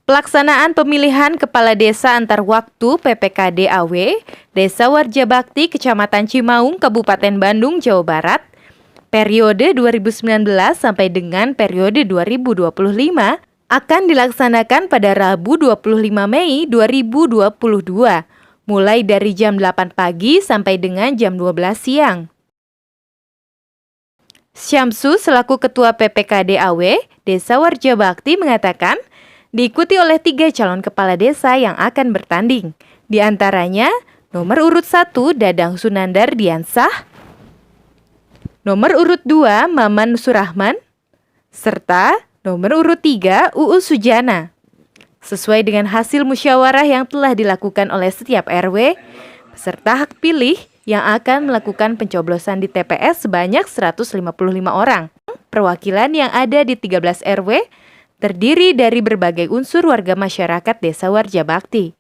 Pelaksanaan pemilihan Kepala Desa Antar Waktu PPKD AW, Desa Warja Bakti, Kecamatan Cimaung, Kabupaten Bandung, Jawa Barat, periode 2019 sampai dengan periode 2025 akan dilaksanakan pada Rabu 25 Mei 2022, mulai dari jam 8 pagi sampai dengan jam 12 siang. Syamsu selaku Ketua PPKD AW, Desa Warja Bakti mengatakan, diikuti oleh 3 calon kepala desa yang akan bertanding. Di antaranya, nomor urut 1 Dadang Sunandar Diansah, nomor urut 2 Maman Surahman, serta nomor urut 3 Uus Sujana. Sesuai dengan hasil musyawarah yang telah dilakukan oleh setiap RW, peserta hak pilih yang akan melakukan pencoblosan di TPS sebanyak 155 orang. Perwakilan yang ada di 13 RW terdiri dari berbagai unsur warga masyarakat Desa Warja Bakti.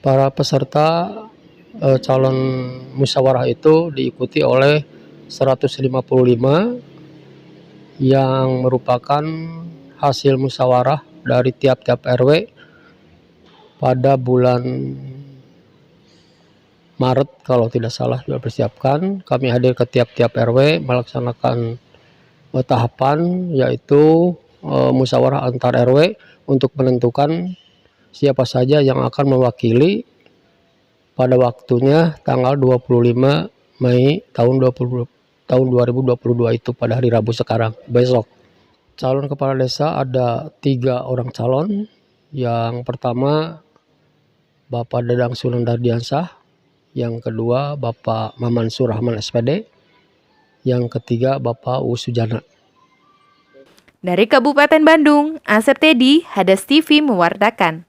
Para peserta calon musyawarah itu diikuti oleh 155 yang merupakan hasil musyawarah dari tiap-tiap RW pada bulan Maret kalau tidak salah dipersiapkan. Kami hadir ke tiap-tiap RW melaksanakan tahapan yaitu musyawarah antar RW untuk menentukan siapa saja yang akan mewakili pada waktunya tanggal 25 Mei tahun 2022 itu pada hari Rabu sekarang, besok. Calon kepala desa ada 3 orang calon. Yang pertama Bapak Dadang Sunandar Diansah, yang kedua Bapak Maman Surahman SPD, yang ketiga Bapak Uus Sujana. Dari Kabupaten Bandung, Asep Tedi, Hadas TV mewartakan.